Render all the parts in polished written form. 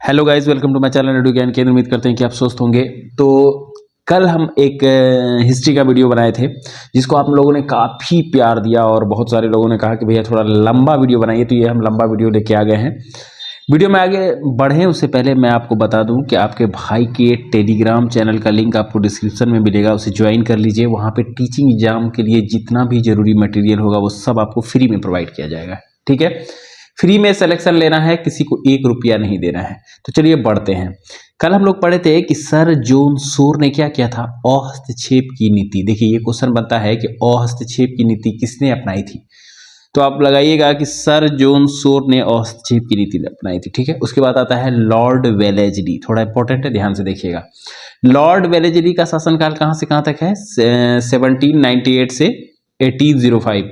Hello guys, welcome to my channel radio Gyan Kendra. उम्मीद करते हैं कि आप स्वस्थ होंगे। तो कल हम एक हिस्ट्री का वीडियो बनाए थे जिसको आप लोगों ने काफ़ी प्यार दिया और बहुत सारे लोगों ने कहा कि भैया थोड़ा लंबा वीडियो बनाइए, तो ये हम लंबा वीडियो लेके आ गए हैं। वीडियो में आगे बढ़ें उससे पहले मैं आपको बता दूं कि आपके भाई के टेलीग्राम चैनल का लिंक आपको डिस्क्रिप्शन में मिलेगा, उसे ज्वाइन कर लीजिए। वहाँ पे टीचिंग एग्जाम के लिए जितना भी जरूरी मटेरियल होगा वो सब आपको फ्री में प्रोवाइड किया जाएगा। ठीक है, फ्री में सिलेक्शन लेना है, किसी को 1 रुपया नहीं देना है। तो चलिए बढ़ते हैं। कल हम लोग पढ़े थे कि सर जॉन सोर ने क्या किया था, अहस्तक्षेप की नीति। देखिए ये क्वेश्चन बनता है कि अहस्तक्षेप की नीति किसने अपनाई थी। तो आप लगाइएगा कि सर जॉन सोर ने अहस्तक्षेप की नीति अपनाई थी। ठीक है, उसके बाद आता है लॉर्ड वेलेस्ली। थोड़ा इंपॉर्टेंट है, ध्यान से देखिएगा। लॉर्ड वेलेस्ली का शासनकाल कहाँ से कहाँ तक है? 1798 से 1805,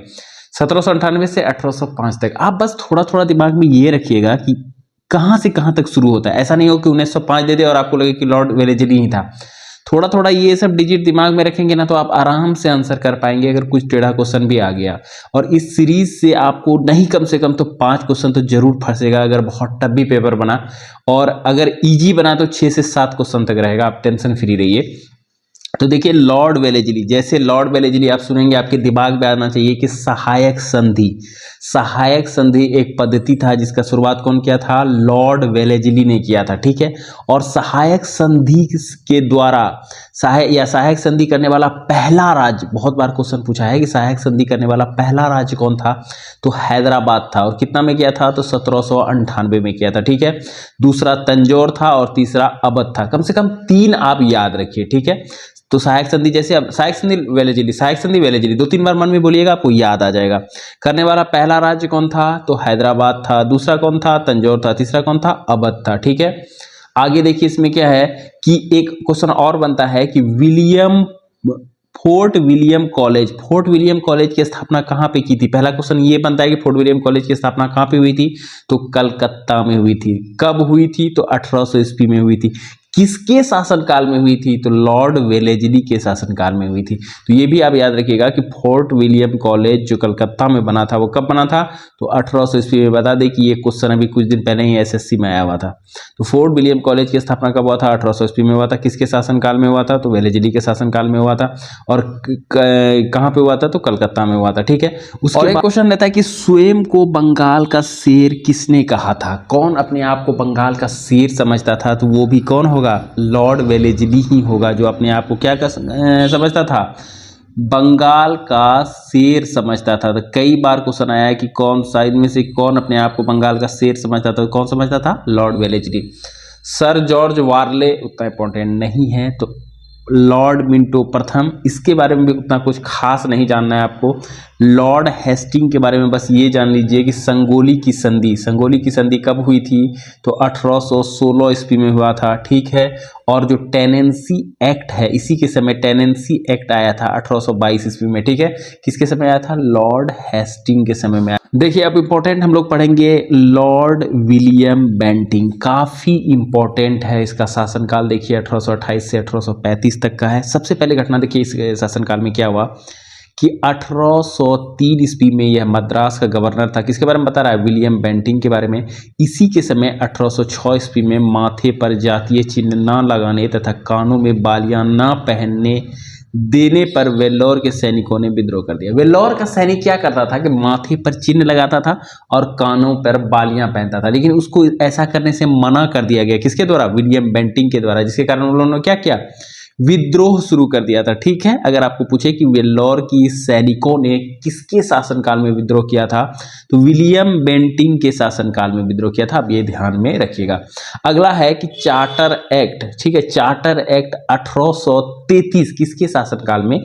1798 से 1805 तक। आप बस थोड़ा थोड़ा दिमाग में ये रखिएगा कि कहाँ से कहाँ तक शुरू होता है। ऐसा नहीं हो कि 1905 दे दे और आपको लगे कि लॉर्ड वेलेस्ली ही था। थोड़ा थोड़ा ये सब डिजिट दिमाग में रखेंगे ना तो आप आराम से आंसर कर पाएंगे अगर कुछ टेढ़ा क्वेश्चन भी आ गया। और इस सीरीज से आपको नहीं कम से कम तो 5 क्वेश्चन तो जरूर फंसेगा अगर बहुत टफ भी पेपर बना, और अगर इजी बना तो 6 से 7 क्वेश्चन तक रहेगा। आप टेंशन फ्री रहिए। तो देखिए लॉर्ड वेलेस्ली, जैसे लॉर्ड वेलेस्ली आप सुनेंगे आपके दिमाग में आना चाहिए कि सहायक संधि। सहायक संधि एक पद्धति था जिसका शुरुआत कौन किया था? लॉर्ड वेलेस्ली ने किया था। ठीक है, और सहायक संधि के द्वारा सहायक संधि करने वाला पहला राज्य, बहुत बार क्वेश्चन पूछा है कि सहायक संधि करने वाला पहला राज्य कौन था, तो हैदराबाद था। और कितना में किया था? तो 1798 में किया था। ठीक है, दूसरा तंजौर था और तीसरा अवध था। कम से कम 3 आप याद रखिए। ठीक है, तो सहायक संधि, जैसे अब सहायक संधि वेलेस्ली 2-3 बार मन में बोलिएगा, आपको याद आ जाएगा। करने वाला पहला राज्य कौन था? तो हैदराबाद था। दूसरा कौन था? तंजौर था। तीसरा कौन था? अवध था। ठीक है, आगे देखिए इसमें क्या है कि एक क्वेश्चन और बनता है कि फोर्ट विलियम कॉलेज की स्थापना कहाँ पे की थी। पहला क्वेश्चन ये बनता है कि फोर्ट विलियम कॉलेज की स्थापना कहाँ पे हुई थी, तो कलकत्ता में हुई थी। कब हुई थी? तो 1800 ईस्वी में हुई थी। किसके शासनकाल में हुई थी? तो लॉर्ड वेलेस्ली के शासनकाल में हुई थी। तो ये भी आप याद रखिएगा कि फोर्ट विलियम कॉलेज जो कलकत्ता में बना था वो कब बना था? तो 1800 ईस्वी में। बता दें कि ये क्वेश्चन अभी कुछ दिन पहले ही एसएससी में आया हुआ था। तो फोर्ट विलियम कॉलेज की स्थापना कब हुआ था? 1800 ईस्वी में हुआ था। किसके शासनकाल में हुआ था? तो वेलेस्ली के शासनकाल में हुआ था। और कहाँ पे हुआ था? तो कलकत्ता में हुआ था। ठीक है, उसके बाद क्वेश्चन रहता है कि स्वयं को बंगाल का शेर किसने कहा था? कौन अपने आप को बंगाल का शेर समझता था? तो वो भी कौन होगा? लॉर्ड वेलेस्ली ही होगा, जो अपने आप को क्या समझता था? बंगाल का शेर समझता था। तो कई बार क्वेश्चन आया है कि कौन सा इनमें से कौन अपने आप को बंगाल का शेर समझता था? तो कौन समझता था? Lord Wellesley. सर जॉर्ज वारले उतना इंपॉर्टेंट नहीं है, तो लॉर्ड मिंटो प्रथम, इसके बारे में भी उतना कुछ खास नहीं जानना है आपको। लॉर्ड हेस्टिंग के बारे में बस ये जान लीजिए कि संगोली की संधि कब हुई थी? तो 1816 ईस्वी में हुआ था। ठीक है, और जो टेनेंसी एक्ट है, इसी के समय टेनेंसी एक्ट आया था 1822 ईस्वी में। ठीक है, किसके समय आया था? लॉर्ड हेस्टिंग के समय में। देखिए अब इंपॉर्टेंट हम लोग पढ़ेंगे लॉर्ड विलियम बेंटिंग। काफी इंपॉर्टेंट है इसका शासनकाल। देखिए 1828 से 1835 तक का है। सबसे पहले घटना देखिए इस शासनकाल में क्या हुआ कि 1803 ईस्वी में यह मद्रास का गवर्नर था। किसके बारे में बता रहा है? विलियम बेंटिंग के बारे में। इसी के समय 1806 ईस्वी में माथे पर जातीय चिन्ह न लगाने तथा कानों में बालियां न पहनने देने पर वेल्लोर के सैनिकों ने विद्रोह कर दिया। वेल्लोर का सैनिक क्या करता था कि माथे पर चिन्ह लगाता था और कानों पर बालियां पहनता था, लेकिन उसको ऐसा करने से मना कर दिया गया। किसके द्वारा? विलियम बेंटिंग के द्वारा, जिसके कारण उन्होंने क्या किया? विद्रोह शुरू कर दिया था। ठीक है, अगर आपको पूछे कि वेल्लोर की सैनिकों ने किसके शासनकाल में विद्रोह किया था, तो विलियम बेंटिंग के शासनकाल में विद्रोह किया था। अब ये ध्यान में रखिएगा। अगला है कि चार्टर एक्ट। ठीक है, चार्टर एक्ट 1833 किसके शासनकाल में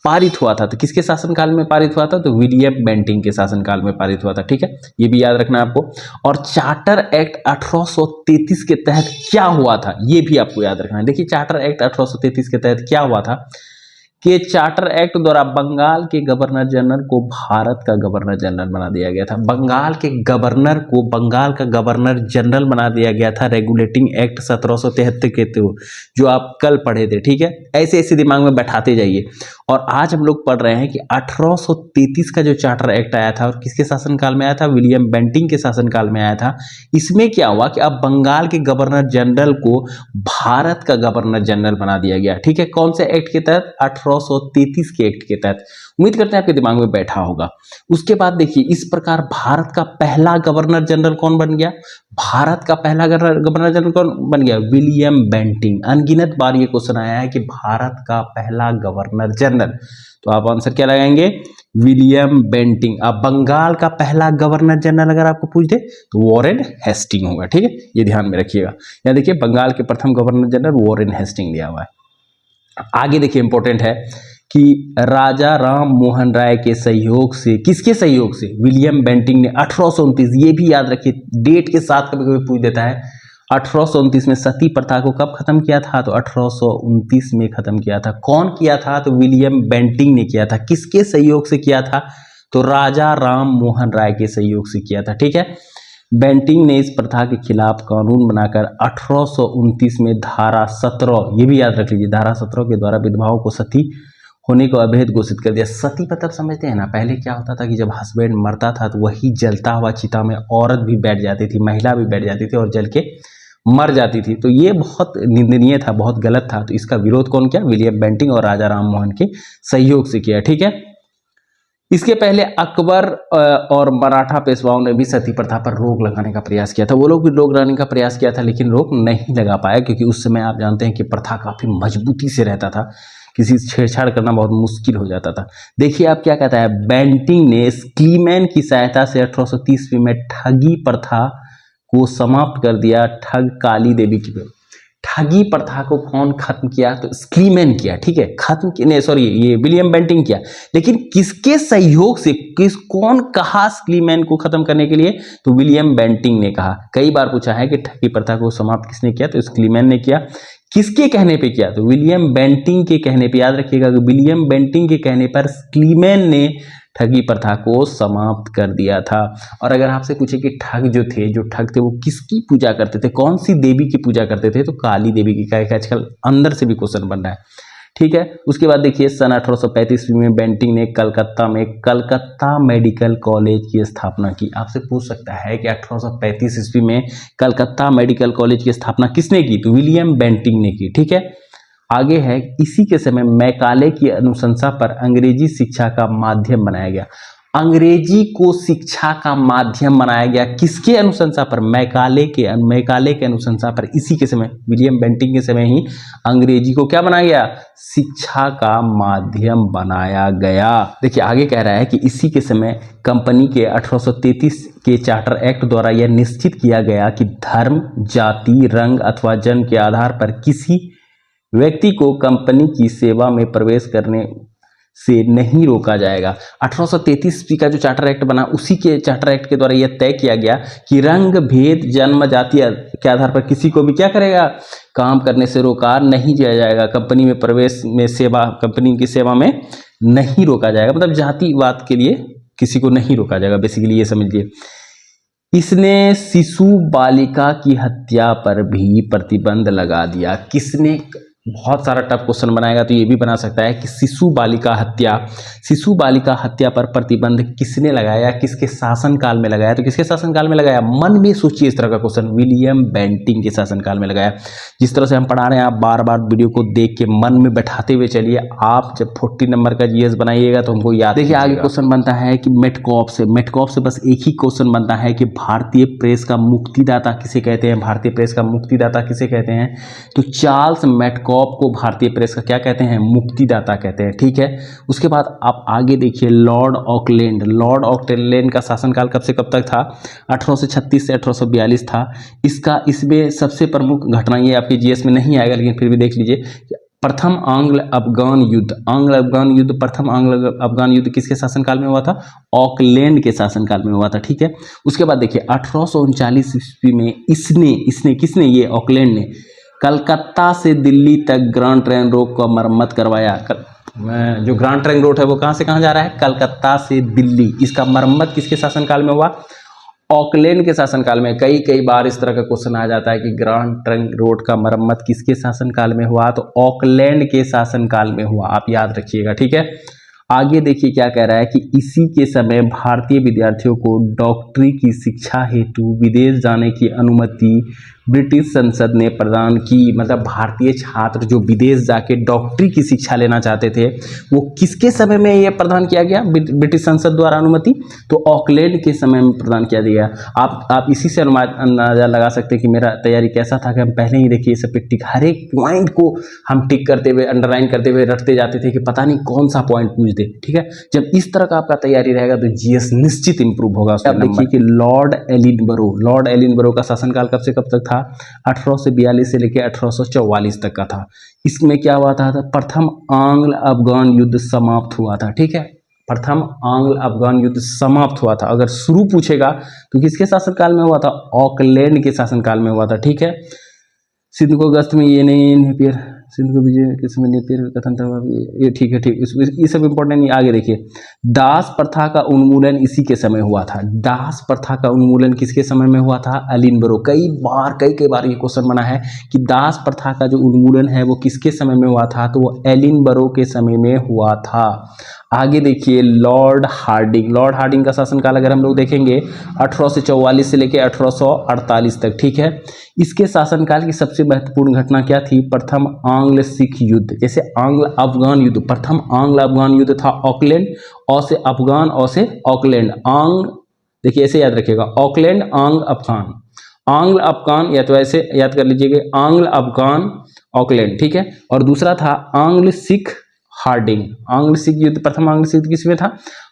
पारित हुआ था? तो किसके शासनकाल में पारित हुआ था? तो विलियम बेंटिंग के शासनकाल में पारित हुआ था। ठीक है, ये भी याद रखना आपको। और चार्टर एक्ट 1833 के तहत क्या हुआ था, ये भी आपको याद रखना है। देखिए चार्टर एक्ट 1833 के तहत क्या हुआ था कि चार्टर एक्ट द्वारा बंगाल के गवर्नर जनरल को भारत का गवर्नर जनरल बना दिया गया था। बंगाल के गवर्नर को बंगाल का गवर्नर जनरल बना दिया गया था रेगुलेटिंग एक्ट 1773 के तहत, जो आप कल पढ़े थे। ठीक है, ऐसे ऐसे दिमाग में बैठाते जाइए। और आज हम लोग पढ़ रहे हैं कि 1833 का जो चार्टर एक्ट आया था और किसके शासनकाल में आया था, विलियम बेंटिंग के शासनकाल में आया था। इसमें क्या हुआ कि अब बंगाल के गवर्नर जनरल को भारत का गवर्नर जनरल बना दिया गया। ठीक है, कौन से एक्ट के तहत, 1833 के एक्ट के तहत। उम्मीद करते हैं आपके दिमाग में बैठा होगा। उसके बाद देखिए, इस प्रकार भारत का पहला गवर्नर जनरल कौन बन गया, भारत का पहला गवर्नर जनरल कौन बन गया, विलियम बेंटिंग। अनगिनत बार ये क्वेश्चन आया है कि भारत का पहला गवर्नर जनरल, तो आप आंसर क्या लगाएंगे, विलियम बेंटिंग। अब बंगाल का पहला गवर्नर जनरल अगर आपको पूछ दे तो वॉरेन हेस्टिंग होगा। ठीक है, ये ध्यान में रखिएगा। यहाँ देखिए, बंगाल के प्रथम गवर्नर जनरल वॉरेन हेस्टिंग दिया हुआ है। आगे देखिए, इंपॉर्टेंट है कि राजा राम मोहन राय के सहयोग से, किसके सहयोग से, विलियम बेंटिंग ने 1829, ये भी याद रखिए, डेट के साथ कभी कभी पूछ देता है, 1829 में सती प्रथा को कब खत्म किया था, तो 1829 में खत्म किया था। कौन किया था, तो विलियम बेंटिंग ने किया था। किसके सहयोग से किया था, तो राजा राम मोहन राय के सहयोग से किया था। ठीक है, बेंटिंग ने इस प्रथा के खिलाफ कानून बनाकर 1829 में धारा 17, ये भी याद रख लीजिए, धारा 17 के द्वारा विधवाओं को सती होने को अवैध घोषित कर दिया। सती मतलब समझते हैं ना, पहले क्या होता था कि जब हस्बैंड मरता था तो वही जलता हुआ चिता में औरत भी बैठ जाती थी, महिला भी बैठ जाती थी और जल के मर जाती थी। तो ये बहुत निंदनीय था, बहुत गलत था। तो इसका विरोध कौन किया, विलियम बेंटिंग और राजा राम मोहन के सहयोग से किया। ठीक है, इसके पहले अकबर और मराठा पेशवाओं ने भी सती प्रथा पर रोक लगाने का प्रयास किया था। वो लोग भी रोक लगाने का प्रयास किया था, लेकिन रोक नहीं लगा पाया, क्योंकि उस समय आप जानते हैं कि प्रथा काफी मजबूती से रहता था, किसी से छेड़छाड़ करना बहुत मुश्किल हो जाता था। देखिए आप क्या कहता है, बेंटिंग ने स्क्लीमैन की सहायता से 1830 में ठगी प्रथा को समाप्त कर दिया। ठग काली देवी की ठगी प्रथा को कौन खत्म किया, तो स्क्लीमैन किया। ठीक है, खत्म नहीं, सॉरी, ये विलियम बेंटिंग किया, लेकिन किसके सहयोग से, कौन कहा स्क्लीमैन को खत्म करने के लिए, तो विलियम बेंटिंग ने कहा। कई बार पूछा है कि ठगी प्रथा को समाप्त किसने किया, तो स्क्लीमैन ने किया। किसके कहने पे किया, तो विलियम बेंटिंग के कहने पे। याद रखिएगा कि विलियम बेंटिंग के कहने पर स्क्लीमैन ने ठगी प्रथा को समाप्त कर दिया था। और अगर आपसे पूछे कि ठग जो थे वो किसकी पूजा करते थे, कौन सी देवी की पूजा करते थे, तो काली देवी की। क्या आजकल अंदर से भी क्वेश्चन बन रहा है। ठीक है, उसके बाद देखिए, सन 1835 में बेंटिंग ने कलकत्ता में कलकत्ता मेडिकल कॉलेज की स्थापना की। आपसे पूछ सकता है कि 1835 ईस्वी में कलकत्ता मेडिकल कॉलेज की स्थापना किसने की, तो विलियम बेंटिंग ने की। ठीक है, आगे है, इसी के समय मैकाले की अनुशंसा पर अंग्रेजी शिक्षा का माध्यम बनाया गया। अंग्रेजी को शिक्षा का माध्यम बनाया गया, किसके अनुशंसा पर, मैकाले के अनुशंसा पर। इसी के समय, विलियम बेंटिंग के समय ही अंग्रेजी को क्या बनाया गया, शिक्षा का माध्यम बनाया गया। देखिए आगे कह रहा है कि इसी के समय कंपनी के 1833 के चार्टर एक्ट द्वारा यह निश्चित किया गया कि धर्म, जाति, रंग अथवा जन्म के आधार पर किसी व्यक्ति को कंपनी की सेवा में प्रवेश करने से नहीं रोका जाएगा। 1833 का जो चार्टर एक्ट बना, उसी के चार्टर एक्ट के द्वारा यह तय किया गया कि रंग भेद, जन्म, जाति के आधार पर किसी को भी क्या करेगा, काम करने से रोका नहीं किया जाएगा। कंपनी में प्रवेश में, कंपनी की सेवा में नहीं रोका जाएगा, मतलब जातिवाद के लिए किसी को नहीं रोका जाएगा, बेसिकली ये समझिए। इसने शिशु बालिका की हत्या पर भी प्रतिबंध लगा दिया। किसने, बहुत सारा टफ क्वेश्चन बनाएगा तो ये भी बना सकता है कि शिशु बालिका हत्या पर प्रतिबंध किसने लगाया, किसके शासनकाल में लगाया, तो किसके शासनकाल में लगाया, मन में सोचिए इस तरह का क्वेश्चन, विलियम बेंटिंग के शासनकाल में लगाया। जिस तरह से हम पढ़ा रहे हैं, आप बार बार वीडियो को देख के मन में बैठाते हुए चलिए। आप जब 40 नंबर का जीएस बनाइएगा तो हमको याद। देखिए आगे क्वेश्चन बनता है कि मेटकॉप से बस एक ही क्वेश्चन बनता है कि भारतीय प्रेस का मुक्तिदाता किसे कहते हैं, भारतीय प्रेस का मुक्तिदाता किसे कहते हैं, तो चार्ल्स मेटकॉप को भारतीय प्रेस का क्या कहते हैं, मुक्तिदाता कहते हैं। ठीक है, उसके बाद आप आगे देखिए, लॉर्ड ऑकलैंड का शासनकाल कब से कब तक था, 1836 से 1842 था। इसमें सबसे प्रमुख घटना, ये आपके जीएस में नहीं आएगा लेकिन फिर भी देख लीजिए, प्रथम आंग्ल अफगान युद्ध, प्रथम आंग्ल अफगान युद्ध किसके शासनकाल में हुआ था, ऑकलैंड के शासनकाल में हुआ था। ठीक है, उसके बाद देखिए 1839 ईस्वी में किसने, ये ऑकलैंड ने कलकत्ता से दिल्ली तक ग्रांड ट्रेन रोड का मरम्मत करवाया। जो ग्रांड ट्रेन रोड है वो कहाँ से कहाँ जा रहा है, कलकत्ता से दिल्ली। इसका मरम्मत किसके शासनकाल में हुआ, ऑकलैंड के शासनकाल में। कई बार इस तरह का क्वेश्चन आ जाता है कि ग्रैंड ट्रंक रोड का मरम्मत किसके शासनकाल में हुआ, तो ऑकलैंड के शासनकाल में हुआ, आप याद रखिएगा, ठीक है। आगे देखिए क्या कह रहा है कि इसी के समय भारतीय विद्यार्थियों को डॉक्टरी की शिक्षा हेतु विदेश जाने की अनुमति ब्रिटिश संसद ने प्रदान की। मतलब भारतीय छात्र जो विदेश जाके डॉक्टरी की शिक्षा लेना चाहते थे वो किसके समय में ये प्रदान किया गया, ब्रिटिश संसद द्वारा अनुमति, तो ऑकलैंड के समय में प्रदान किया गया। आप इसी से अंदाजा लगा सकते हैं कि मेरा तैयारी कैसा था कि हम पहले ही देखिए सब पे टिक, हर एक पॉइंट को हम टिक करते हुए अंडरलाइन करते हुए रटते जाते थे कि पता नहीं कौन सा पॉइंट पूछ दे, ठीक है। जब इस तरह का आपका तैयारी रहेगा तो जीएस निश्चित इंप्रूव होगा। अब देखिए कि लॉर्ड एलिनबरो का शासनकाल कब से कब तक था, 1842 से लेकर 1844 तक का था। इसमें क्या हुआ था, प्रथम आंग्ल अफगान युद्ध समाप्त हुआ था, ठीक है। प्रथम आंग्ल अफगान युद्ध समाप्त हुआ था। अगर शुरू पूछेगा तो किसके शासनकाल में हुआ था, ऑकलैंड के शासनकाल में हुआ था, ठीक है। सिंध को अगस्त में ये नहीं नेपियर, सिंध को विजय के समय नेपियर कथन था, ये ठीक है, ठीक, ये सब इंपॉर्टेंट नहीं। आगे देखिए, दास प्रथा का उन्मूलन इसी के समय हुआ था। दास प्रथा का उन्मूलन किसके समय में हुआ था, एलिनबरो। कई बार ये क्वेश्चन बना है कि दास प्रथा का जो उन्मूलन है वो किसके समय में हुआ था, तो वो एलिनबरो के समय में हुआ था। आगे देखिए, लॉर्ड हार्डिंग का शासनकाल अगर हम लोग देखेंगे 1844 से लेकर 1848 तक, ठीक है। इसके शासनकाल की सबसे महत्वपूर्ण घटना क्या थी, प्रथम आंग्ल सिख युद्ध। जैसे आंग्ल अफगान युद्ध, प्रथम आंग्ल अफगान युद्ध था ऑकलैंड, और से अफगान और से ऑकलैंड, आंग्ल, देखिए ऐसे याद रखिएगा, ऑकलैंड आंग्ल अफगान, या तो ऐसे याद कर लीजिएगा, आंग्ल अफगान ऑकलैंड, ठीक है। और दूसरा था आंग्ल सिख हार्डिंग। आंग्ल सिख युद्ध, प्रथम आंग्ल सिख किसमें था,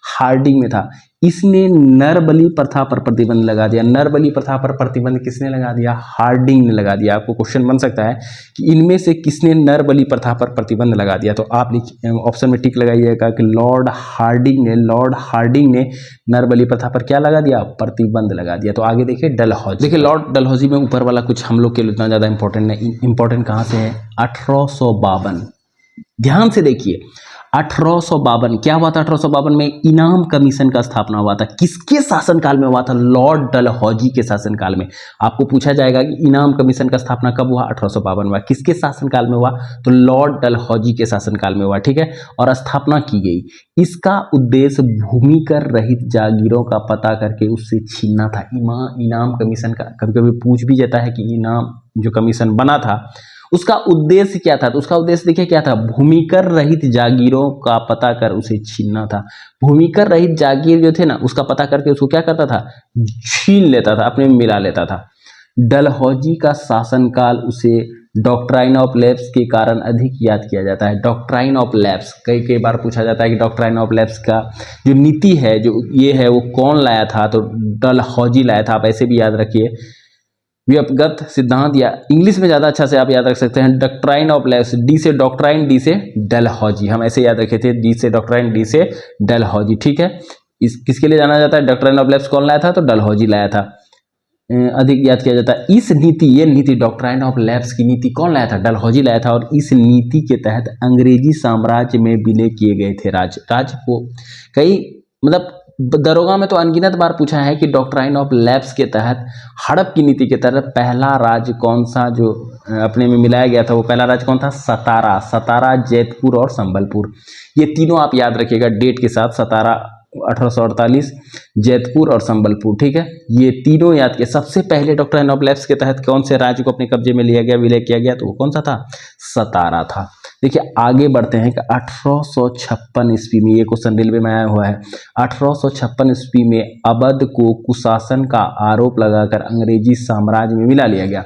हार्डिंग में था। इसने नरबली प्रथा पर प्रतिबंध लगा दिया। नरबली प्रथा पर प्रतिबंध किसने लगा दिया, हार्डिंग ने लगा दिया। आपको क्वेश्चन बन सकता है कि इनमें से किसने नरबली प्रथा पर प्रतिबंध लगा दिया, तो आप ऑप्शन में टिक लगाइएगा कि लॉर्ड हार्डिंग ने नरबली प्रथा पर क्या लगा दिया, प्रतिबंध लगा दिया। तो आगे देखिए डलहौजी। देखिए लॉर्ड डलहौजी में ऊपर वाला कुछ हम लोग के लिए उतना ज़्यादा इंपॉर्टेंट नहीं, इंपॉर्टेंट कहाँ से है, 1852। ध्यान से देखिए 1852 क्या हुआ था, 1852 में इनाम कमीशन का स्थापना हुआ था। किसके शासनकाल में हुआ था, लॉर्ड डलहौजी के शासनकाल में। आपको पूछा जाएगा कि इनाम कमीशन का स्थापना कब हुआ, 1852 में। किसके शासनकाल में हुआ, तो लॉर्ड डलहौजी के शासनकाल में हुआ, ठीक है। और स्थापना की गई। इसका उद्देश्य भूमिकर रहित जागीरों का पता करके उससे छीनना था। इनाम कमीशन का कभी कभी पूछ भी जाता है कि इनाम जो कमीशन बना था उसका उद्देश्य क्या था, तो उसका उद्देश्य देखिए क्या था, भूमिकर रहित जागीरों का पता कर उसे छीनना था। भूमिकर रहित जागीर जो थे ना, उसका पता करके उसको क्या करता था, छीन लेता था, अपने में मिला लेता था। डलहौजी का शासनकाल उसे डॉक्ट्राइन ऑफ लैप्स के कारण अधिक याद किया जाता है। डॉक्ट्राइन ऑफ लैप्स कई बार पूछा जाता है कि डॉक्ट्राइन ऑफ लैप्स का जो नीति है, जो ये है, वो कौन लाया था, तो डलहौजी लाया था। आप ऐसे भी याद रखिए, व्यपगत सिद्धांत, या इंग्लिश में ज़्यादा अच्छा से आप याद रख सकते हैं डॉक्ट्राइन ऑफ लैप्स, डी से डॉक्ट्राइन, डी से डलहौजी, हम ऐसे याद रखे थे, डी से डॉक्ट्राइन, डी से डलहौजी, ठीक है। इस किसके लिए जाना जाता है, डॉक्ट्राइन ऑफ लैप्स कौन लाया था, तो डलहौजी लाया था, अधिक याद किया जाता है। इस नीति, ये नीति डॉक्ट्राइन ऑफ लैप्स की नीति कौन लाया था, डलहौजी लाया था। और इस नीति के तहत अंग्रेजी साम्राज्य में विलय किए गए थे राज्य को। कई मतलब दरोगा में तो अनगिनत बार पूछा है कि डॉक्ट्राइन ऑफ लैप्स के तहत हड़प की नीति के तहत पहला राज्य कौन सा जो अपने में मिलाया गया था, वो पहला राज्य कौन था, सतारा, जैतपुर और संबलपुर। ये तीनों आप याद रखिएगा डेट के साथ, सतारा 1848, जैतपुर और संबलपुर, ठीक है। ये तीनों याद किया। सबसे पहले डॉक्ट्राइन ऑफ लैप्स के तहत कौन से राज्य को अपने कब्जे में लिया गया, विलय किया गया, तो वो कौन सा था, सतारा था। देखिए आगे बढ़ते हैं कि 1856 ईस्वी में, ये क्वेश्चन रेलवे में आया हुआ है, 1856 ईस्वी में अवध को कुशासन का आरोप लगाकर अंग्रेजी साम्राज्य में मिला लिया गया।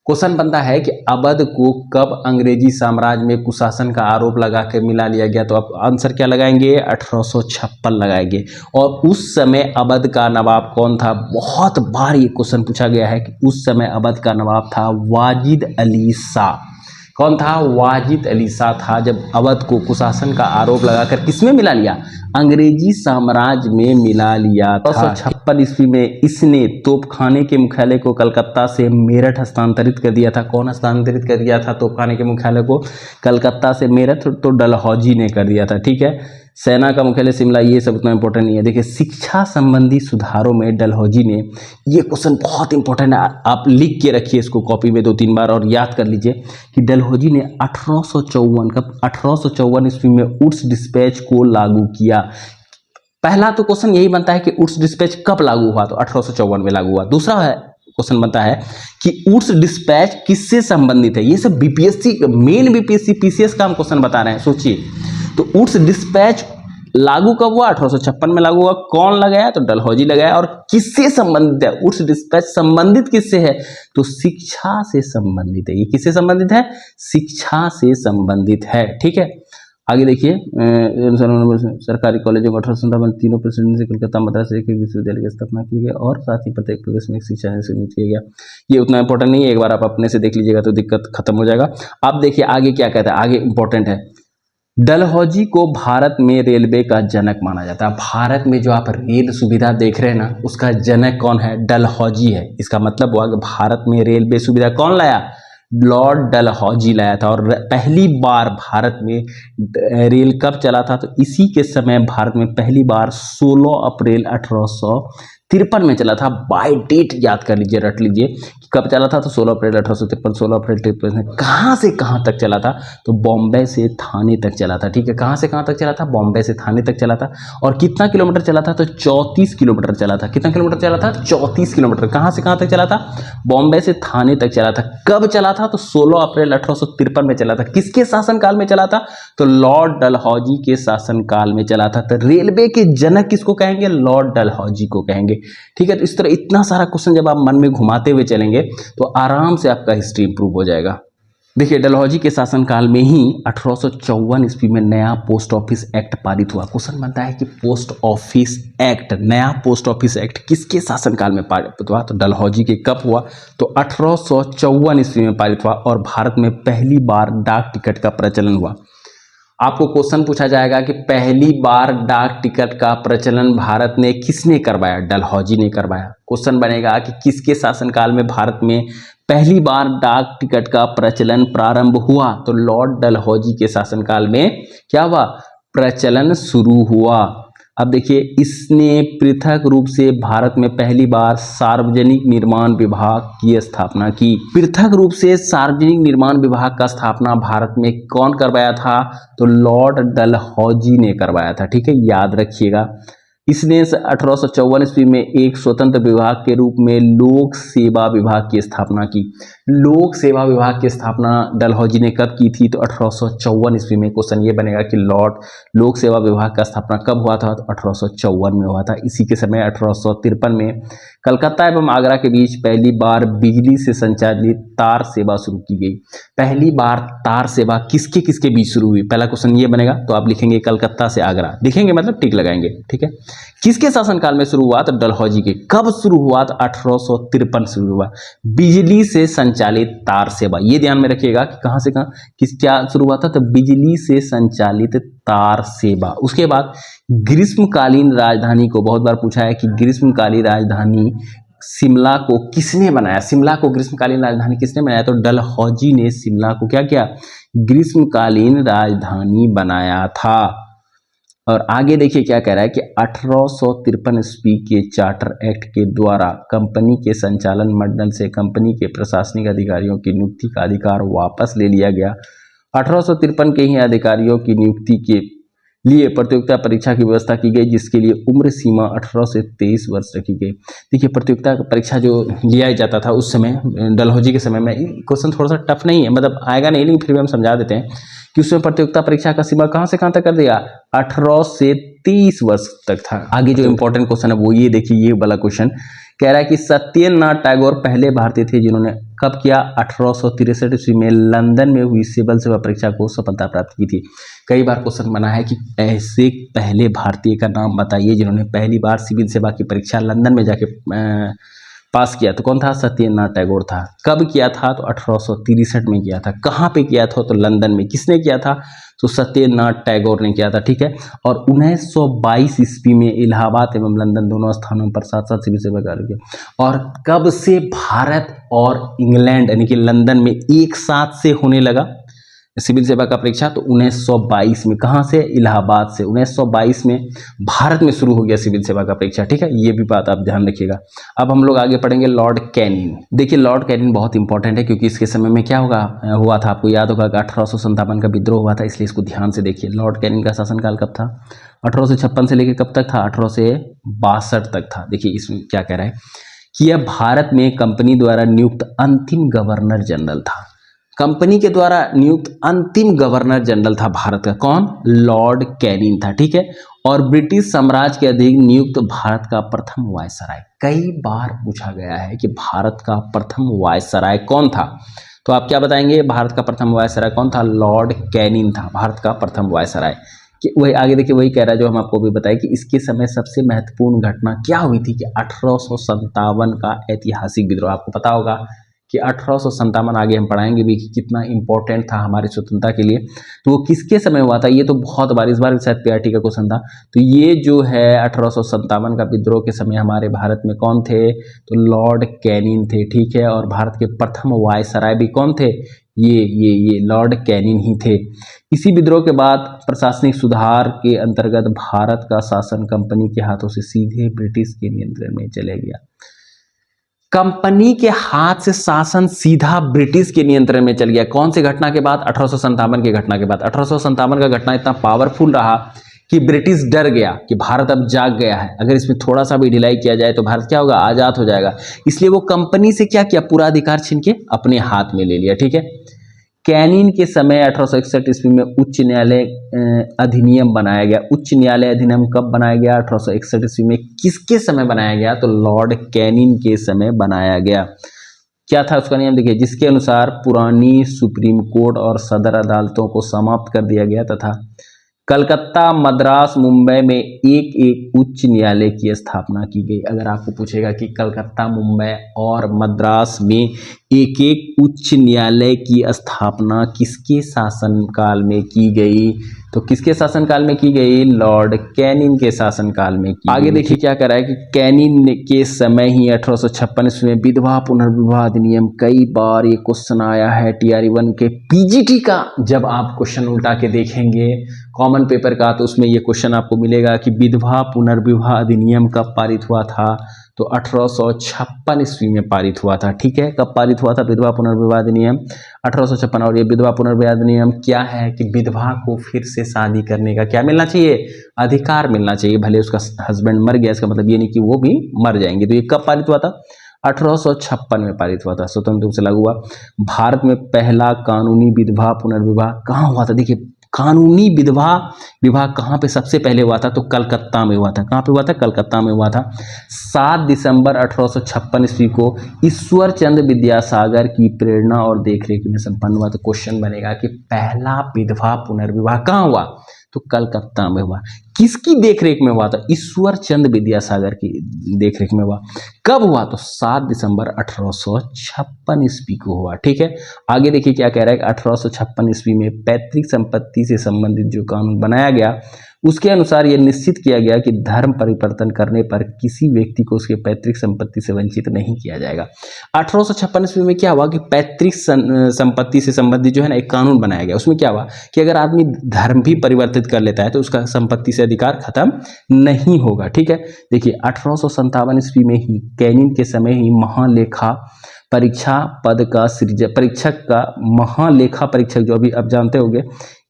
क्वेश्चन बनता है कि अवध को कब अंग्रेजी साम्राज्य में कुशासन का आरोप लगा के मिला लिया गया, तो आप आंसर क्या लगाएंगे, 1856 लगाएंगे। और उस समय अवध का नवाब कौन था, बहुत बार ये क्वेश्चन पूछा गया है कि उस समय अवध का नवाब था वाजिद अली शाह। कौन था, वाजिद अली शाह था, जब अवध को कुशासन का आरोप लगाकर किसमें मिला लिया, अंग्रेजी साम्राज्य में मिला लिया था। 1856 ईस्वी में इसने तोपखाने के मुख्यालय को कलकत्ता से मेरठ हस्तांतरित कर दिया था। कौन हस्तांतरित कर दिया था तोपखाने के मुख्यालय को, कलकत्ता से मेरठ, तो डलहौजी ने कर दिया था, ठीक है। सेना का मुख्यालय शिमला, ये सब उतना इंपॉर्टेंट नहीं है। देखिए शिक्षा संबंधी सुधारों में डलहौजी ने, ये क्वेश्चन बहुत इंपॉर्टेंट है, आप लिख के रखिए इसको कॉपी में 2-3 बार और याद कर लीजिए कि डलहौजी ने 1854 ईस्वी में वुड्स डिस्पैच को लागू किया। पहला तो क्वेश्चन यही बनता है कि वुड्स डिस्पैच कब लागू हुआ, तो 1854 में लागू हुआ। दूसरा है क्वेश्चन बनता है कि वुड्स डिस्पैच किससे संबंधित है। ये सब बीपीएससी, मेन बीपीएससी पीसीएस का हम क्वेश्चन बता रहे हैं, सोचिए। तो वुड्स डिस्पैच लागू कब हुआ, 1856 में लागू हुआ। कौन लगाया, तो डलहौजी लगाया। और किससे संबंधित है, वुड्स डिस्पैच संबंधित किससे है, तो शिक्षा से संबंधित है। ये किससे संबंधित है, शिक्षा से संबंधित है। ठीक है, आगे देखिए, सरकारी कॉलेजों को 1857 तीनों प्रेसिडेंट से कलकत्ता मद्रास एक विश्वविद्यालय की स्थापना की गई और साथ ही प्रत्येक प्रदेश में एक शिक्षा से नियुक्त किया गया। ये उतना इंपॉर्टेंट नहीं है, एक बार आप अपने से देख लीजिएगा तो दिक्कत खत्म हो जाएगा। अब देखिए आगे क्या कहता है, आगे इंपॉर्टेंट है। डलहौजी को भारत में रेलवे का जनक माना जाता है। भारत में जो आप रेल सुविधा देख रहे हैं ना, उसका जनक कौन है, डलहौजी है। इसका मतलब हुआ कि भारत में रेलवे सुविधा कौन लाया, लॉर्ड डलहौजी लाया था। और पहली बार भारत में रेल कब चला था, तो इसी के समय भारत में पहली बार 16 अप्रैल 1853 में चला था। बाय डेट याद कर लीजिए, रट लीजिए कि कब चला था, तो 16 अप्रैल 1853। 16 अप्रैल 1853 कहाँ से कहाँ तक चला था, तो बॉम्बे से थाने तक चला था। ठीक है, कहाँ से कहाँ तक चला था, बॉम्बे से थाने तक चला था। और कितना किलोमीटर चला था, तो 34 किलोमीटर चला था। कितना किलोमीटर चला था, 34 किलोमीटर। कहाँ से कहाँ तक चला था, बॉम्बे से थाने तक चला था। कब चला था, तो 16 अप्रैल 1853 में चला था। किसके शासनकाल में चला था, तो लॉर्ड डलहौजी के शासनकाल में चला था। तो रेलवे के जनक किसको कहेंगे, लॉर्ड डलहौजी को कहेंगे। ठीक है, तो इस तरह इतना सारा क्वेश्चन जब आप मन में घुमाते हुए चलेंगे तो आराम से आपका हिस्ट्री इंप्रूव हो जाएगा। देखिए डलहौजी के शासनकाल में ही 1854 ईस्वी में नया पोस्ट ऑफिस एक्ट पारित हुआ। क्वेश्चन बनता है कि पोस्ट ऑफिस एक्ट, नया पोस्ट ऑफिस एक्ट किसके शासनकाल में पारित हुआ, तो डलहौजी के कब हुआ, तो 1854 ईस्वी में पारित हुआ। और भारत में पहली बार डाक टिकट का प्रचलन हुआ। आपको क्वेश्चन पूछा जाएगा कि पहली बार डाक टिकट का प्रचलन भारत में किसने करवाया, डलहौजी ने करवाया। क्वेश्चन बनेगा कि किसके शासनकाल में भारत में पहली बार डाक टिकट का प्रचलन प्रारंभ हुआ, तो लॉर्ड डलहौजी के शासनकाल में क्या हुआ, प्रचलन शुरू हुआ। अब देखिए, इसने पृथक रूप से भारत में पहली बार सार्वजनिक निर्माण विभाग की स्थापना की। पृथक रूप से सार्वजनिक निर्माण विभाग का स्थापना भारत में कौन करवाया था, तो लॉर्ड डलहौजी ने करवाया था। ठीक है, याद रखिएगा। इसने 1854 ईस्वी में एक स्वतंत्र विभाग के रूप में लोक सेवा विभाग की स्थापना की। लोक सेवा विभाग की स्थापना डलहौजी ने कब की थी, तो 1854 ईस्वी में। क्वेश्चन ये बनेगा कि लॉर्ड लोक सेवा विभाग का स्थापना कब हुआ था, तो 1854 में हुआ था। इसी के समय 1853 में कलकत्ता एवं आगरा के बीच पहली बार बिजली से संचालित तार सेवा शुरू की गई। पहली बार तार सेवा किसके किसके बीच शुरू हुई, पहला क्वेश्चन ये बनेगा। तो आप लिखेंगे कलकत्ता से आगरा, लिखेंगे मतलब टिक लगाएंगे। ठीक है, किसके शासनकाल में शुरू हुआ, तो डलहौजी के। कब शुरू हुआ, तो 1853 शुरू हुआ। बिजली से संचालित तार सेवा, ये ध्यान में रखिएगा कि कहां से कहां किस क्या शुरू हुआ था, तो बिजली से संचालित तार सेवा। उसके बाद ग्रीष्मकालीन राजधानी को, बहुत बार पूछा है कि ग्रीष्मकालीन राजधानी शिमला को किसने बनाया, शिमला को ग्रीष्मकालीन राजधानी किसने बनाया, तो डलहौजी ने शिमला को क्या किया, ग्रीष्मकालीन राजधानी बनाया था। और आगे देखिए क्या कह रहा है कि 1853 ईस्वी के चार्टर एक्ट के द्वारा कंपनी के संचालन मंडल से कंपनी के प्रशासनिक अधिकारियों की नियुक्ति का अधिकार वापस ले लिया गया। 1853 के ही अधिकारियों की नियुक्ति के लिए प्रतियोगिता परीक्षा की व्यवस्था की गई, जिसके लिए उम्र सीमा 18 से 23 वर्ष रखी गई। देखिए प्रतियोगिता परीक्षा जो लिया जाता था उस समय, डलहौजी के समय में, क्वेश्चन थोड़ा सा टफ नहीं है, मतलब आएगा नहीं, लेकिन फिर भी हम समझा देते हैं कि उसमें प्रतियोगिता परीक्षा का सीमा कहां से कहां तक कर दिया, 18 से 30 वर्ष तक था। आगे जो इंपॉर्टेंट क्वेश्चन है वो ये देखिए, ये वाला क्वेश्चन कह रहा है कि सत्येंद्रनाथ टैगोर पहले भारतीय थे जिन्होंने कब किया, 1863 ईस्वी में लंदन में हुई सिविल सेवा परीक्षा को सफलता प्राप्त की थी। कई बार क्वेश्चन बना है कि ऐसे पहले भारतीय का नाम बताइए जिन्होंने पहली बार सिविल सेवा की परीक्षा लंदन में जाके पास किया, तो कौन था, सत्येंद्रनाथ टैगोर था। कब किया था, तो 1863 में किया था। कहाँ पे किया था, तो लंदन में। किसने किया था, तो सत्येंद्रनाथ टैगोर ने किया था। ठीक है, और 1922 ईस्वी में इलाहाबाद एवं लंदन दोनों स्थानों पर साथ साथ सिविल सेवा कार्य किया। और कब से भारत और इंग्लैंड यानी कि लंदन में एक साथ से होने लगा, सिविल सेवा का परीक्षा, तो 1922 में। कहाँ से? इलाहाबाद से। 1922 में भारत में शुरू हो गया सिविल सेवा का परीक्षा, ठीक है, ये भी बात आप ध्यान रखिएगा। अब हम लोग आगे पढ़ेंगे लॉर्ड कैनिंग। देखिए लॉर्ड कैनिंग बहुत इंपॉर्टेंट है, क्योंकि इसके समय में क्या हुआ था, आपको याद होगा कि 1857 का विद्रोह हुआ था, इसलिए इसको ध्यान से देखिए। लॉर्ड कैनिंग का शासनकाल कब था? 1856 से लेकर कब तक था? 1862 तक था। देखिए इसमें क्या कह रहा है कि यह भारत में कंपनी द्वारा नियुक्त अंतिम गवर्नर जनरल था। कंपनी के द्वारा नियुक्त अंतिम गवर्नर जनरल था भारत का। कौन? लॉर्ड कैनिंग था, ठीक है। और ब्रिटिश साम्राज्य के अधीन नियुक्त भारत का प्रथम वायसराय। कई बार पूछा गया है कि भारत का प्रथम वायसराय कौन था, तो आप क्या बताएंगे? भारत का प्रथम वायसराय कौन था? लॉर्ड कैनिंग था भारत का प्रथम वायसराय। कि वही आगे देखिए, वही कह रहा है जो हम आपको भी बताएं कि इसके समय सबसे महत्वपूर्ण घटना क्या हुई थी कि 1857 का ऐतिहासिक विद्रोह। आपको पता होगा कि 1857 आगे हम पढ़ाएंगे भी कि कितना इंपॉर्टेंट था हमारी स्वतंत्रता के लिए। तो वो किसके समय हुआ था? ये तो बहुत बार, इस बार शायद पीआरटी का क्वेश्चन था। तो ये जो है 1857 का विद्रोह के समय हमारे भारत में कौन थे? तो लॉर्ड कैनिंग थे, ठीक है। और भारत के प्रथम वायसराय भी कौन थे? ये लॉर्ड कैनिंग ही थे। इसी विद्रोह के बाद प्रशासनिक सुधार के अंतर्गत भारत का शासन कंपनी के हाथों से सीधे ब्रिटिश के नियंत्रण में चले गया। कंपनी के हाथ से शासन सीधा ब्रिटिश के नियंत्रण में चल गया। कौन सी घटना के बाद? 1857 की घटना के बाद। 1857 का घटना इतना पावरफुल रहा कि ब्रिटिश डर गया कि भारत अब जाग गया है, अगर इसमें थोड़ा सा भी ढिलाई किया जाए तो भारत क्या होगा? आजाद हो जाएगा। इसलिए वो कंपनी से क्या किया? पूरा अधिकार छीन के अपने हाथ में ले लिया, ठीक है। कैनिंग के समय 1861 ईस्वी में उच्च न्यायालय अधिनियम बनाया गया। उच्च न्यायालय अधिनियम कब बनाया गया? 1861 ईस्वी में। किसके समय बनाया गया? तो लॉर्ड कैनिंग के समय बनाया गया। क्या था उसका नियम? देखिए, जिसके अनुसार पुरानी सुप्रीम कोर्ट और सदर अदालतों को समाप्त कर दिया गया तथा कलकत्ता, मद्रास, मुंबई में एक एक उच्च न्यायालय की स्थापना की गई। अगर आपको पूछेगा कि कलकत्ता, मुंबई और मद्रास में एक एक उच्च न्यायालय की स्थापना किसके शासनकाल में की गई, तो किसके शासनकाल में की गई? लॉर्ड कैनिंग के शासनकाल में की। आगे देखिए क्या कर रहा है कि कैनिंग के समय ही 1856 ईस्वी में विधवा पुनर्विवाह अधिनियम। कई बार ये क्वेश्चन आया है TRE 1 के PGT का। जब आप क्वेश्चन उल्टा के देखेंगे कॉमन पेपर का, तो उसमें ये क्वेश्चन आपको मिलेगा कि विधवा पुनर्विवाह अधिनियम कब पारित हुआ था? तो 1856 ईस्वी में पारित हुआ था, ठीक है। कब पारित हुआ था विधवा पुनर्विवाह अधिनियम? 1856। और ये विधवा पुनर्विवाह अधिनियम क्या है कि विधवा को फिर से शादी करने का क्या मिलना चाहिए? अधिकार मिलना चाहिए। भले उसका हस्बैंड मर गया, इसका मतलब ये नहीं कि वो भी मर जाएंगे। तो ये कब पारित हुआ था? 1856 में पारित हुआ था, स्वतंत्र रूप से लागू हुआ। भारत में पहला कानूनी विधवा पुनर्विवाह कहाँ हुआ था? देखिए, कानूनी विधवा विवाह कहाँ पे सबसे पहले हुआ था? तो कलकत्ता में हुआ था। कहाँ पे हुआ था? कलकत्ता में हुआ था। 7 दिसंबर 1856 ईस्वी को ईश्वर चंद्र विद्यासागर की प्रेरणा और देखरेख में संपन्न हुआ। तो क्वेश्चन बनेगा कि पहला विधवा पुनर्विवाह कहाँ हुआ? तो कलकत्ता में हुआ। किसकी देखरेख में हुआ था? ईश्वर चंद्र विद्यासागर की देखरेख में हुआ। कब हुआ? तो 7 दिसंबर 1856 ईस्वी को हुआ, ठीक है। आगे देखिए क्या कह रहा है कि 1856 ईस्वी में पैतृक संपत्ति से संबंधित जो कानून बनाया गया, उसके अनुसार यह निश्चित किया गया कि धर्म परिवर्तन करने पर किसी व्यक्ति को उसके पैतृक संपत्ति से वंचित नहीं किया जाएगा। 1856 ईस्वी में क्या हुआ कि पैतृक संपत्ति से संबंधित जो है ना एक कानून बनाया गया। उसमें क्या हुआ कि अगर आदमी धर्म भी परिवर्तित कर लेता है तो उसका संपत्ति से अधिकार खत्म नहीं होगा, ठीक है। देखिए 1857 ईस्वी में ही कैनिंग के समय ही महालेखा परीक्षा पद का सृजन, परीक्षक का महालेखा परीक्षक जो अभी आप जानते होंगे,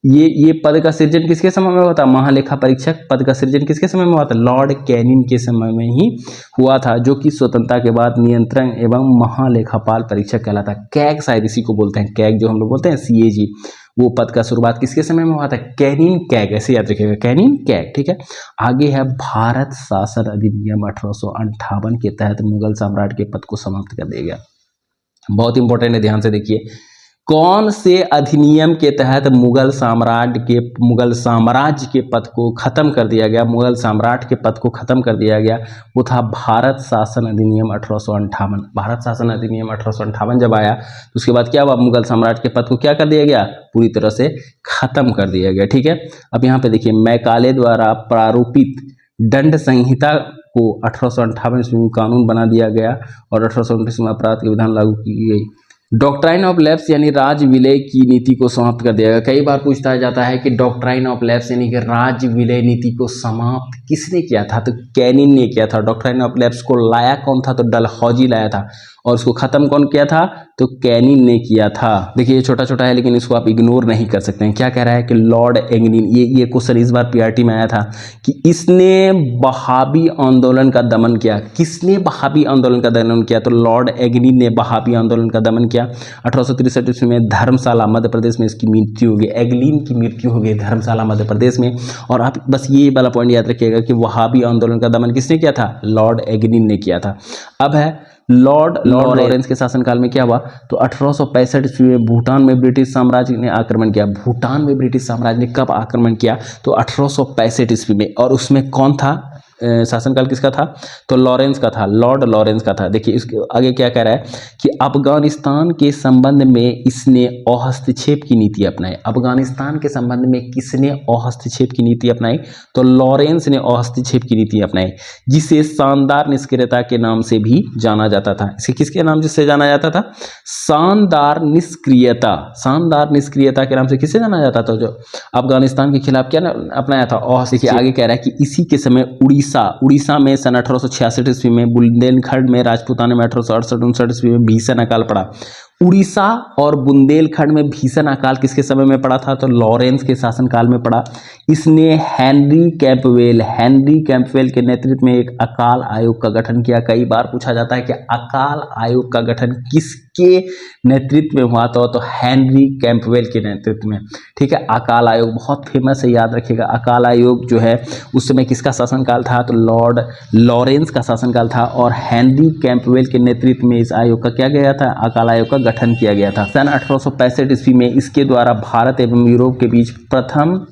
ये पद का सृजन किसके समय में हुआ था? महालेखा परीक्षक पद का सृजन किसके समय में हुआ था? लॉर्ड कैनिंग के समय में ही हुआ था, जो कि स्वतंत्रता के बाद नियंत्रण एवं महालेखापाल परीक्षक कहलाता। कैग शायद इसी को बोलते हैं, कैग जो हम लोग बोलते हैं CAG, वो पद का शुरुआत किसके समय में हुआ था? कैनिंग कैग, ऐसे याद रखिएगा, कैनिंग कैग, ठीक है। आगे है भारत शासन अधिनियम 1858 के तहत मुगल साम्राज्य के पद को समाप्त कर दिया गया। बहुत इंपॉर्टेंट है, ध्यान से देखिए। कौन से अधिनियम के तहत मुगल साम्राज्य के पद को खत्म कर दिया गया? मुगल सम्राट के पद को खत्म कर दिया गया, वो था भारत शासन अधिनियम 1858। भारत शासन अधिनियम 1858 जब आया तो उसके बाद क्या हुआ? मुगल सम्राट के पद को क्या कर दिया गया? पूरी तरह से खत्म कर दिया गया, ठीक है। अब यहाँ पे देखिए, मैकाले द्वारा प्रारूपित दंड संहिता को 1858 ईस्वी में कानून बना दिया गया और 1829 में अपराध के विधान लागू की गई। डॉक्ट्राइन ऑफ लैप्स यानी राज विलय की नीति को समाप्त कर दिया गया। कई बार पूछता जाता है कि डॉक्ट्राइन ऑफ लैप्स यानी कि राज विलय नीति को समाप्त किसने किया था, तो कैनिन ने किया था। डॉक्ट्राइन ऑफ लैप्स को लाया कौन था, तो डलहौजी लाया था, और उसको खत्म कौन किया था, तो कैनिन ने किया था। देखिए ये छोटा छोटा है लेकिन इसको आप इग्नोर नहीं कर सकते हैं। क्या कह रहा है कि लॉर्ड एग्निन, ये क्वेश्चन इस बार पीआरटी में आया था कि इसने बहाबी आंदोलन का दमन किया। किसने बहाबी आंदोलन का दमन किया, तो लॉर्ड एग्निन ने बहाबी आंदोलन का दमन किया। 1863 में धर्मशाला मध्य प्रदेश में इसकी मृत्यु हो गई। एग्लिन की मृत्यु हो गई धर्मशाला मध्य प्रदेश में। और आप बस ये वाला पॉइंट याद रखिएगा कि वहाबी आंदोलन का दमन किसने किया था, लॉर्ड एग्निन ने किया था। अब है लॉर्ड लॉरेंस के शासनकाल में क्या हुआ, तो 1865 ईस्वी में भूटान में ब्रिटिश साम्राज्य ने आक्रमण किया। भूटान में ब्रिटिश साम्राज्य ने कब आक्रमण किया, तो 1865 ईस्वी में। और उसमें कौन था, शासनकाल किसका था, तो लॉरेंस का था, लॉर्ड लॉरेंस का था। देखिए इसके आगे क्या कह रहा है कि अफगानिस्तान के संबंध में इसने अहस्तक्षेप की नीति अपनाई। अफगानिस्तान के संबंध में किसने अहस्तक्षेप की नीति अपनाई, तो लॉरेंस ने अहस्तक्षेप की नीति अपनाई, जिसे शानदार निष्क्रियता के नाम से भी जाना जाता था। इसे किसके नाम से जाना जाता था, शानदार निष्क्रियता, शानदार निष्क्रियता के नाम से किसे जाना जाता था, जो अफगानिस्तान के खिलाफ क्या अपनाया था, अहस्तक्षेप। आगे कह रहा है कि इसी के समय उड़ीसा में सन 1866 ईस्वी में बुंदेलखंड में राजपूताना में 1868-69 ईस्वी में भीषण अकाल पड़ा। उड़ीसा और बुंदेलखंड में भीषण अकाल किसके समय में पड़ा था, तो लॉरेंस के शासनकाल में पड़ा। इसने हेनरी कैंपवेल के नेतृत्व में एक अकाल आयोग का गठन किया। कई बार पूछा जाता है कि अकाल आयोग का गठन किसके नेतृत्व में हुआ था, तो हेनरी कैंपवेल के नेतृत्व में। ठीक है, अकाल आयोग बहुत फेमस है, याद रखिएगा। अकाल आयोग जो है उस समय किसका शासनकाल था, तो लॉर्ड लॉरेंस का शासनकाल था, और हेनरी कैंपवेल के नेतृत्व में इस आयोग का क्या गया था, अकाल आयोग का गठन किया गया था। सन 1865 ईस्वी में इसके द्वारा भारत एवं यूरोप के बीच प्रथम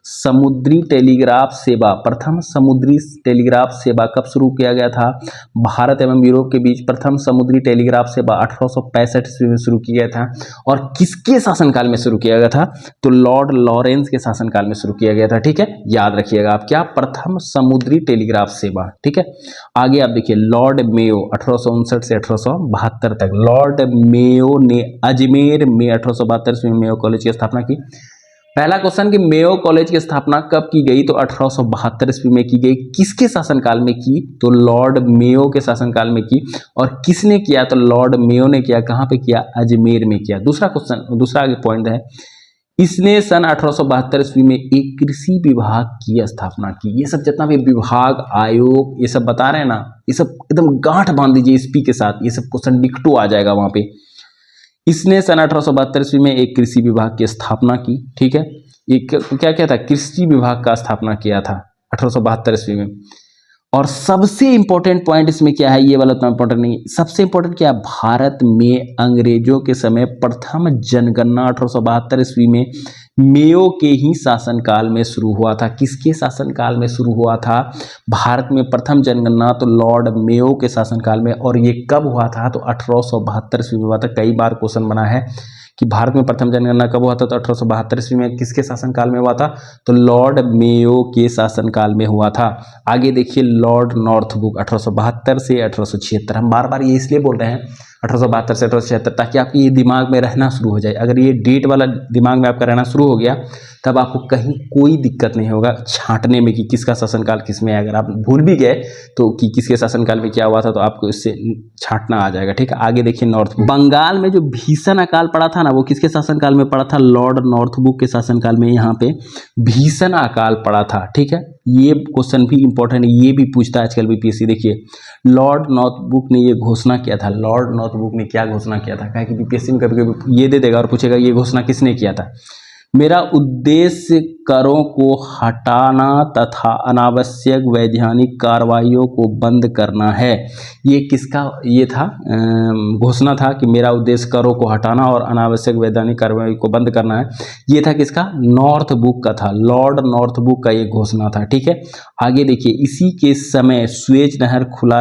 समुद्री टेलीग्राफ सेवा कब शुरू किया गया था, भारत एवं यूरोप के बीच प्रथम समुद्री टेलीग्राफ सेवा 1865 ईस्वी में शुरू किया गया था। और किसके शासनकाल में शुरू किया गया था, तो लॉर्ड लॉरेंस के शासनकाल में शुरू किया गया था। ठीक है, याद रखिएगा आप क्या, प्रथम समुद्री टेलीग्राफ सेवा। ठीक है, आगे आप देखिए लॉर्ड मेयो 1859 से 1872 तक। लॉर्ड मेयो ने अजमेर में 1872 ईस्वी में मेयो कॉलेज की स्थापना की। पहला क्वेश्चन कि मेयो कॉलेज की स्थापना कब की गई, तो 1872 ईस्वी में की गई। किसके शासनकाल में की, तो लॉर्ड मेयो के शासनकाल में की। और किसने किया, तो लॉर्ड मेयो ने किया। कहां पे किया, अजमेर में किया। दूसरा क्वेश्चन, दूसरा आगे पॉइंट है, इसने सन 1872 ईस्वी में एक कृषि विभाग की स्थापना की। ये सब जितना भी विभाग, आयोग, ये सब बता रहे हैं ना, ये सब एकदम गांठ बांध दीजिए इस पी के साथ, ये सब क्वेश्चन डिक्टो आ जाएगा वहां पे। इसने सन 1872 ईस्वी में एक कृषि विभाग की स्थापना की। ठीक है, एक क्या क्या था, कृषि विभाग का स्थापना किया था 1872 ईस्वी में। और सबसे इंपॉर्टेंट पॉइंट इसमें क्या है, ये वाला उतना इंपॉर्टेंट नहीं, सबसे इंपॉर्टेंट क्या है, भारत में अंग्रेजों के समय प्रथम जनगणना 1872 ईस्वी में मेयो के ही शासनकाल में शुरू हुआ था। किसके शासनकाल में शुरू हुआ था, भारत में प्रथम जनगणना, तो लॉर्ड मेयो के शासनकाल में। और ये कब हुआ था, तो 1872 ईस्वी में हुआ था। कई बार क्वेश्चन बना है कि भारत में प्रथम जनगणना कब हुआ था, तो 1872 ईस्वी में। किसके शासनकाल में हुआ था, तो लॉर्ड मेयो के शासनकाल में हुआ था। आगे देखिए लॉर्ड नॉर्थब्रुक 1872 से 1876। हम बार बार ये इसलिए बोल रहे हैं 1872 से 1876 ताकि आपके ये दिमाग में रहना शुरू हो जाए। अगर ये डेट वाला दिमाग में आपका रहना शुरू हो गया तब आपको कहीं कोई दिक्कत नहीं होगा छांटने में कि किसका शासनकाल किसमें है। अगर आप भूल भी गए तो कि किसके शासनकाल में क्या हुआ था तो आपको इससे छांटना आ जाएगा। ठीक है, आगे देखिए नॉर्थ बंगाल में जो भीषण अकाल पड़ा था ना, वो किसके शासनकाल में पड़ा था, लॉर्ड नॉर्थब्रुक के शासनकाल में यहाँ पे भीषण अकाल पड़ा था। ठीक है, ये क्वेश्चन भी इंपॉर्टेंट है, ये भी पूछता है आजकल बीपीएससी। देखिए लॉर्ड नॉर्थब्रुक ने ये घोषणा किया था। लॉर्ड नॉर्थब्रुक ने क्या घोषणा किया था, कहा कि बीपीएससी में कभी कभी ये दे देगा और पूछेगा ये घोषणा किसने किया था। मेरा उद्देश्य करों को हटाना तथा अनावश्यक वैधानिक कार्रवाइयों को बंद करना है। ये किसका ये था, घोषणा था कि मेरा उद्देश्य करों को हटाना और अनावश्यक वैधानिक कार्रवाई को बंद करना है। ये था किसका, नॉर्थब्रुक का था, लॉर्ड नॉर्थब्रुक का ये घोषणा था। ठीक है, आगे देखिए इसी के समय स्वेज नहर खुल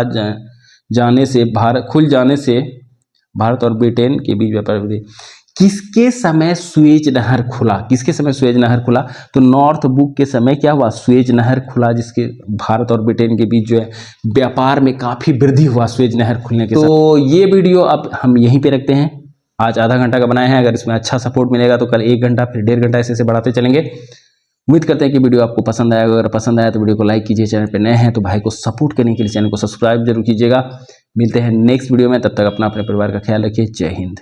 जाने से भारत और ब्रिटेन के बीच व्यापार किसके समय सुएज नहर खुला? किसके समय सुएज नहर खुला? तो नॉर्थ बुक के समय क्या हुआ? सुएज नहर खुला, जिसके भारत और ब्रिटेन के बीच जो है व्यापार में काफी वृद्धि हुआ सुएज नहर खुलने के साथ। तो ये वीडियो अब हम यहीं पे रखते हैं। आज आधा घंटा का बनाए हैं, अगर इसमें अच्छा सपोर्ट मिलेगा तो कल 1 घंटा, फिर 1.5 घंटा ऐसे बढ़ाते चलेंगे। उम्मीद करते हैं कि वीडियो आपको पसंद आएगा। अगर पसंद आया तो वीडियो को लाइक कीजिए, चैनल पे नए हैं तो भाई को सपोर्ट करने के लिए चैनल को सब्सक्राइब जरूर कीजिएगा। मिलते हैं नेक्स्ट वीडियो में, तब तक अपना अपने परिवार का ख्याल रखिए। जय हिंद।